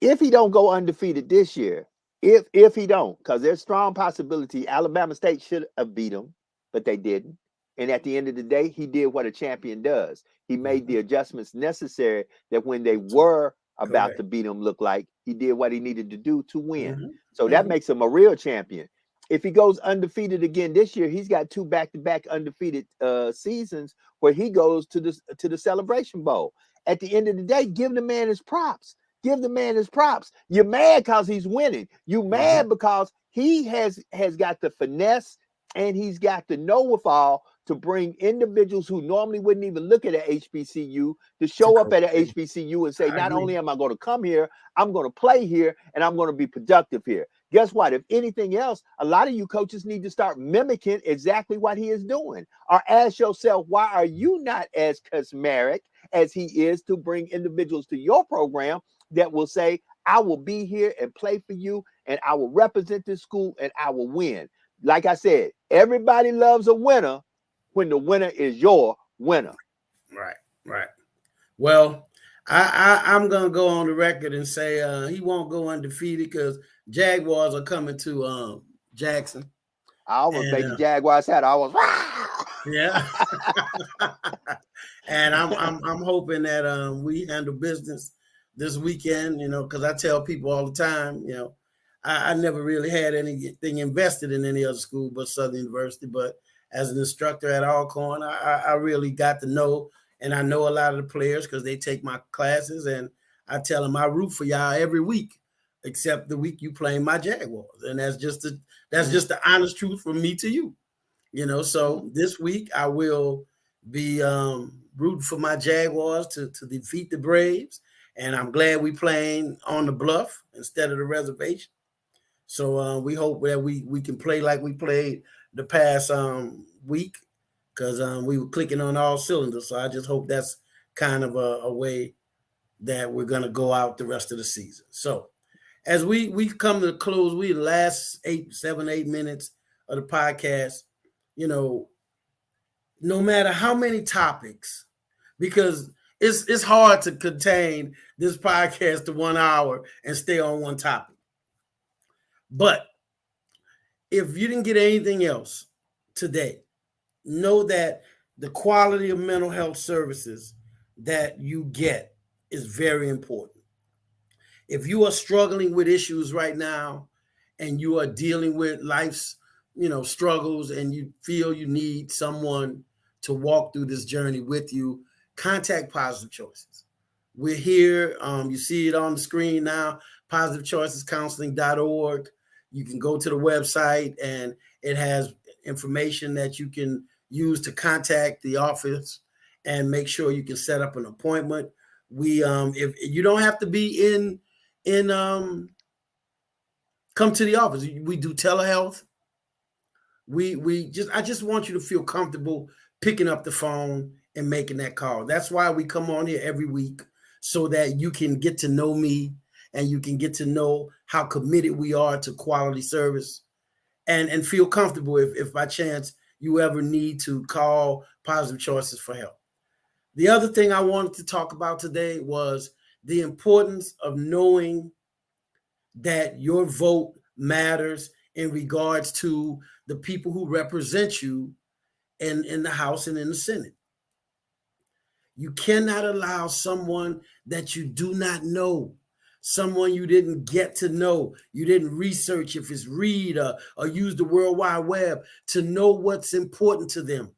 if he don't go undefeated this year, if he don't, because there's strong possibility Alabama State should have beat him, but they didn't. And at the end of the day, he did what a champion does. He made the Mhm. adjustments necessary that when they were about Correct. to beat him, look like he did what he needed to do to win. Mhm. So that Mhm. makes him a real champion. If he goes undefeated again this year, he's got two back-to-back undefeated seasons where he goes to the Celebration Bowl. At the end of the day, give the man his props. Give the man his props. You're mad because he's winning. You Mhm. mad because he has got the finesse and he's got the know-withal to bring individuals who normally wouldn't even look at an HBCU to To show up coach. at an HBCU and say, I not agree. only am I going to come here, I'm going to play here and I'm going to be productive here. Guess what? If anything else, a lot of you coaches need to start mimicking exactly what he is doing. Or ask yourself, why are you not as charismatic as he is to bring individuals to your program that will say, I will be here and play for you, and I will represent this school, and I will win. Like I said, everybody loves a winner when the winner is your winner. Right. Right. Well, I'm gonna go on the record and say he won't go undefeated because Jaguars are coming to Jackson, I almost and made the Jaguars hat. I was yeah, and I'm hoping that we handle business this weekend. You know, because I tell people all the time, you know, I never really had anything invested in any other school but Southern University. But as an instructor at Alcorn, I really got to know, and I know a lot of the players because they take my classes, and I tell them I root for y'all every week, except the week you play my Jaguars, and that's Mhm, just the honest truth from me to you. You know, mhm. so this week I will be rooting for my Jaguars to defeat the Braves, and I'm glad we playing on the bluff instead of the reservation. So we hope that we can play like we played the past week because we were clicking on all cylinders. So I just hope that's kind of a way that we're gonna go out the rest of the season. So as we come to the close, we the last 8 7 8 minutes of the podcast. You know, no matter how many topics, because it's hard to contain this podcast to 1 hour and stay on one topic. But if you didn't get anything else today, know that the quality of mental health services that you get is very important. If you are struggling with issues right now and you are dealing with life's, struggles and you feel you need someone to walk through this journey with you, contact Positive Choices. We're here. You see it on the screen now, positivechoicescounseling.org. You can go to the website and it has information that you can use to contact the office and make sure you can set up an appointment. We if you don't have to be in come to the office. We do telehealth. I just want you to feel comfortable picking up the phone and making that call. That's why we come on here every week so that you can get to know me and you can get to know how committed we are to quality service and feel comfortable if by chance you ever need to call Positive Choices for help. The other thing I wanted to talk about today was the importance of knowing that your vote matters in regards to the people who represent you in the House and in the Senate. You cannot allow someone that you do not know, someone you didn't get to know, you didn't research if it's read or use the World Wide Web to know what's important to them.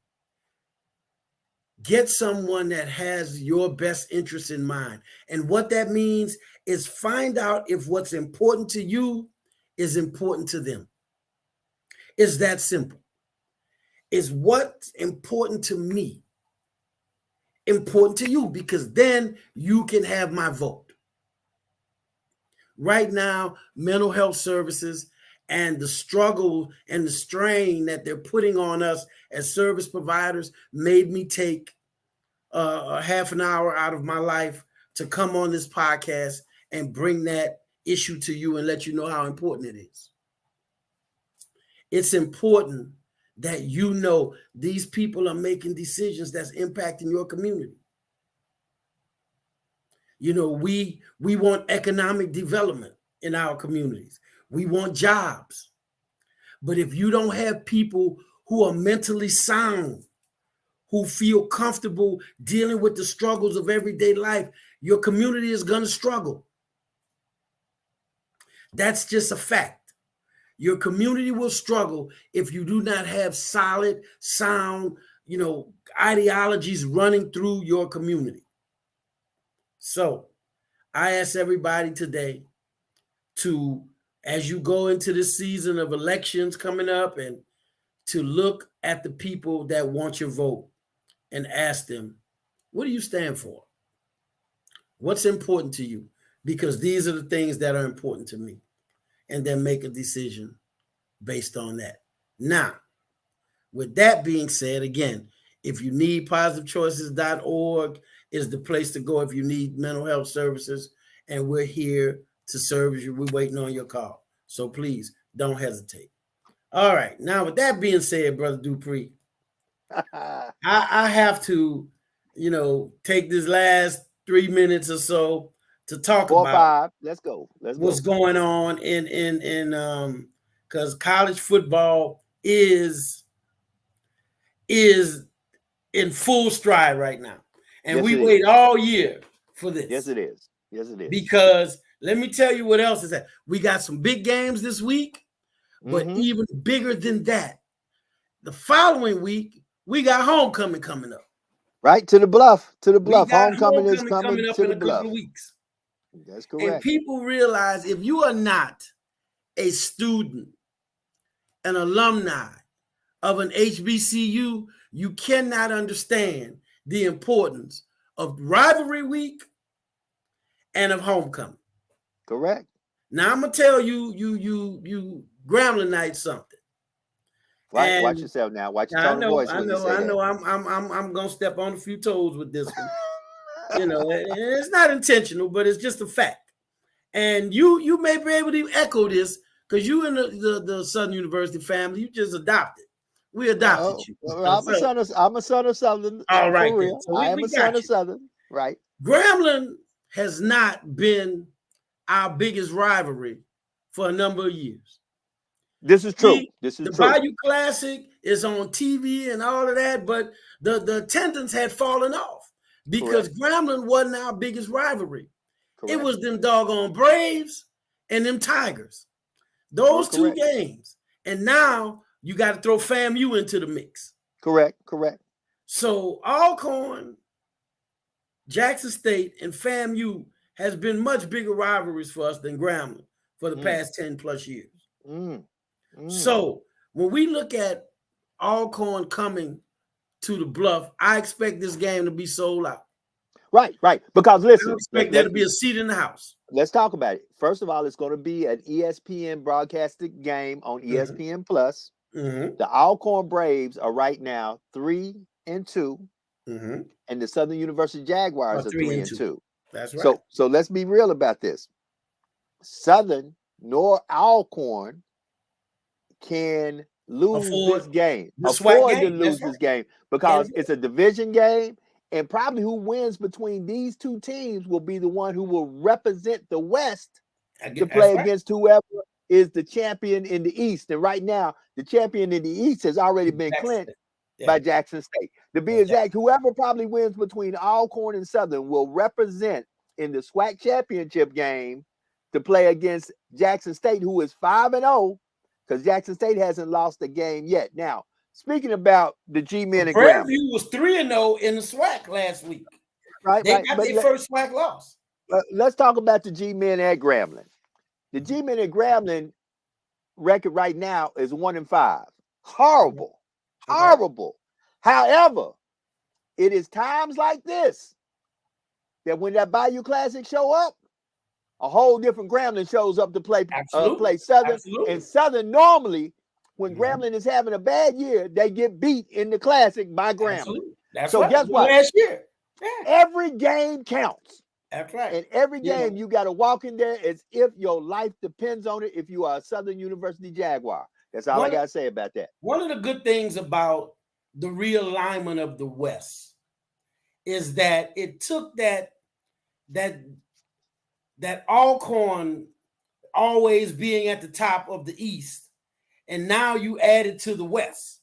Get someone that has your best interest in mind. And what that means is find out if what's important to you is important to them. It's that simple. Is what's important to me important to you? Because then you can have my vote. Right now, mental health services and the struggle and the strain that they're putting on us as service providers made me take a half an hour out of my life to come on this podcast and bring that issue to you and let you know how important it is. It's important that you know these people are making decisions that's impacting your community. You know, we want economic development in our communities. We want jobs. But if you don't have people who are mentally sound, who feel comfortable dealing with the struggles of everyday life, your community is going to struggle. That's just a fact. Your community will struggle if you do not have solid, sound, ideologies running through your community. So I ask everybody today to, as you go into this season of elections coming up, and to look at the people that want your vote and ask them, what do you stand for? What's important to you? Because these are the things that are important to me. And then make a decision based on that. Now, with that being said, again, if you need positivechoices.org is the place to go if you need mental health services, and we're here to serve you. We're waiting on your call. So please don't hesitate. All right. Now, with that being said, Brother Dupree, I have to, take this last 3 minutes or so to talk 4 or about 5. Let's go. What's going on in because college football is in full stride right now. And Yes, we wait all year for this. Yes, it is. Yes, it is. Because let me tell you what else is that. We got some big games this week, but even bigger than that, the following week, we got homecoming coming up. Right, to the Bluff. Homecoming is coming up to in the a Bluff. couple of weeks. That's correct. And people realize if you are not a student, an alumni of an HBCU, you cannot understand the importance of rivalry week and of homecoming. Correct. Now I'm gonna tell you Grambling-ites something. Right, watch yourself now. Watch your tone of voice when you say that. I'm gonna step on a few toes with this one. It's not intentional, but it's just a fact. And you may be able to echo this because you in the Southern University family, you just adopted. We adopted you. I'm a son of Southern. All right, for real. So I am a son of Southern. Right. Grambling has not been our biggest rivalry for a number of years. This is true. The Bayou Classic is on TV and all of that, but the attendance had fallen off because Grambling wasn't our biggest rivalry. Correct. It was them doggone Braves and them Tigers. Those two games. And now you got to throw FAMU into the mix. Correct. So Alcorn, Jackson State, and FAMU has been much bigger rivalries for us than Grambling for the past 10 plus years. So when we look at Alcorn coming to the Bluff, I expect this game to be sold out. Right. Because listen, I expect there to be a seat in the house. Let's talk about it. First of all, it's going to be an ESPN broadcasted game on ESPN Plus. The Alcorn Braves are right now 3-2, and the Southern University Jaguars are 3-2. That's right. So let's be real about this. Southern nor Alcorn can lose this game. Afford to lose this game because it's a division game. And probably who wins between these two teams will be the one who will represent the West to play against whoever is the champion in the East. And right now, the champion in the East has already been clinched by Jackson State. To be exact, whoever probably wins between Alcorn and Southern will represent in the SWAC championship game to play against Jackson State, who is 5-0, because Jackson State hasn't lost a game yet. Now, speaking about the G-men and Prairie View was 3-0 in the SWAC last week. Right, they got their first SWAC loss. Let's talk about the G-men at Grambling. The G-men at Grambling record right now is 1-5. Horrible. However, it is times like this that when that Bayou Classic show up, a whole different Grambling shows up to play Absolutely. Southern. Absolutely. And Southern normally, when Mhm. Grambling is having a bad year, they get beat in the Classic by Grambling. Absolutely. That's So right. guess what? Last year. Yeah. Every game counts. That's right. And every You know, game you got to walk in there as if your life depends on it if you are a Southern University Jaguar. That's all I got to say about that. One of the good things about the realignment of the West is that it took that Alcorn always being at the top of the East, and now you add it to the West.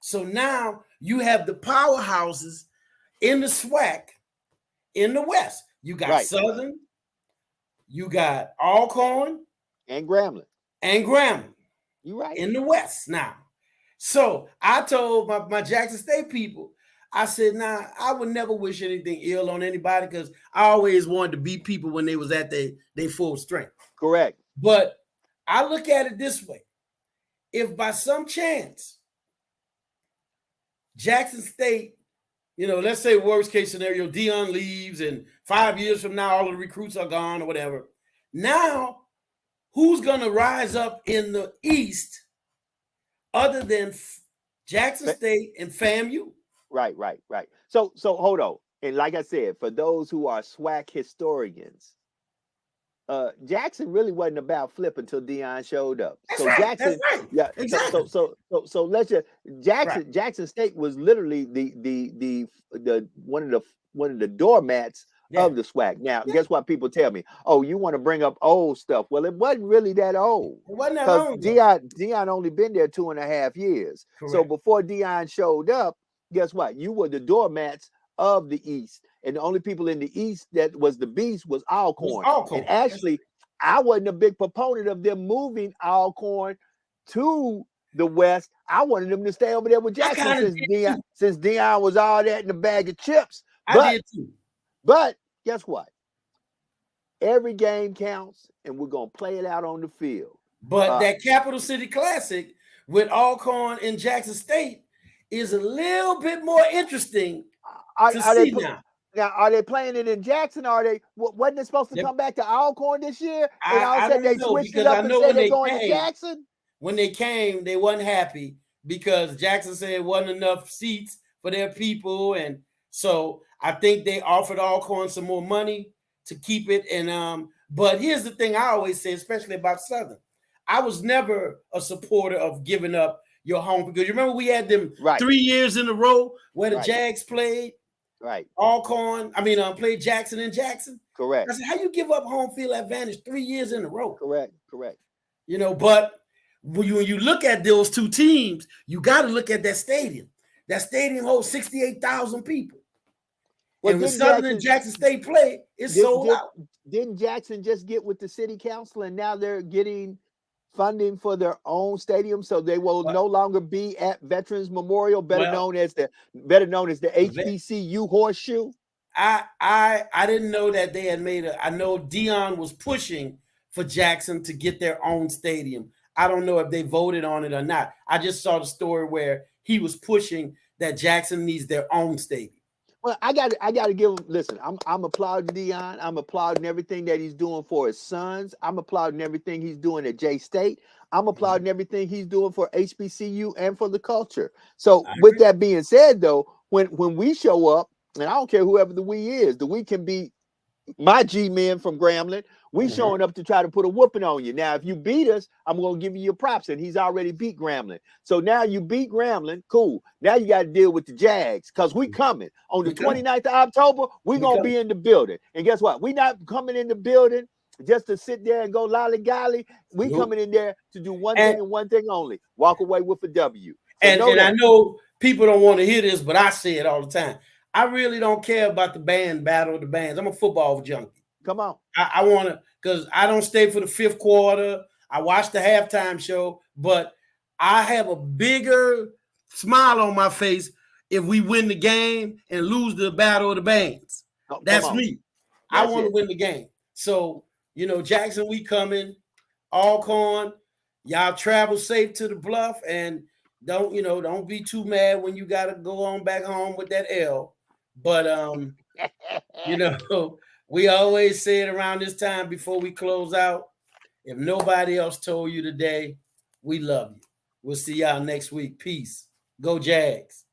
So now you have the powerhouses in the SWAC in the West. You got Right. Southern, you got Alcorn, and Grambling. You right in the West now. So I told my Jackson State people, I said, nah, I would never wish anything ill on anybody because I always wanted to beat people when they was at their full strength. Correct. But I look at it this way. If by some chance Jackson State, let's say worst case scenario, Deion leaves and 5 years from now, all the recruits are gone or whatever. Now, who's going to rise up in the East other than Jackson State and FAMU? Right. So hold on. And like I said, for those who are SWAC historians, Jackson really wasn't about flip until Deion showed up. That's so right, Jackson, that's right. Yeah. Exactly. So let's just Jackson State was literally the one of the doormats of the SWAC. Now, guess what people tell me? Oh, you want to bring up old stuff. Well, it wasn't really that old. It wasn't that long. Deion only been there 2.5 years. Correct. So before Deion showed up, guess what? You were the doormats of the East. And the only people in the East that was the beast was Alcorn. And actually, I wasn't a big proponent of them moving Alcorn to the West. I wanted them to stay over there with Jackson since Deion was all that in a bag of chips. I did too. But guess what? Every game counts, and we're going to play it out on the field. But that Capital City Classic with Alcorn and Jackson State is a little bit more interesting to see now. Now, are they playing it in Jackson? Wasn't it supposed to come back to Alcorn this year? And all of a sudden they switched it up and said they're going to Jackson? When they came, they wasn't happy because Jackson said it wasn't enough seats for their people. And so I think they offered Alcorn some more money to keep it. And but here's the thing I always say, especially about Southern. I was never a supporter of giving up your home because you remember we had them 3 years in a row where the Jags played Alcorn. Played Jackson and Jackson. Correct. I said, how you give up home field advantage 3 years in a row? Correct. But when you look at those two teams, you got to look at that stadium. That stadium holds 68,000 people. Well, and when Southern and Jackson State play, it's sold out. Didn't Jackson just get with the city council and now they're getting funding for their own stadium, so they will no longer be at Veterans Memorial, better known as the HBCU Horseshoe? I didn't know that they had made I know Deion was pushing for Jackson to get their own stadium. I don't know if they voted on it or not. I just saw the story where he was pushing that Jackson needs their own stadium. Well, I got to give him. Listen, I'm applauding Deion. I'm applauding everything that he's doing for his sons. I'm applauding everything he's doing at J State. I'm applauding everything he's doing for HBCU and for the culture. So, with that being said, though, when we show up, and I don't care whoever the we is, the we can be my G-men from Grambling. We showing up to try to put a whooping on you. Now, if you beat us, I'm going to give you your props, and he's already beat Grambling. So now you beat Grambling, cool. Now you got to deal with the Jags because we coming. On the 29th of October, we're going to be in the building. And guess what? We're not coming in the building just to sit there and go lollygally. We coming in there to do one thing and one thing only, walk away with a W. So and I know people don't want to hear this, but I say it all the time. I really don't care about the band battle of the bands. I'm a football junkie. Come on. I want to, because I don't stay for the fifth quarter. I watch the halftime show, but I have a bigger smile on my face if we win the game and lose the battle of the bands. That's me. I want to win the game. So, Jackson, we coming. Alcorn, y'all travel safe to the Bluff, and don't be too mad when you got to go on back home with that L. But, We always say it around this time before we close out. If nobody else told you today, we love you. We'll see y'all next week. Peace. Go Jags.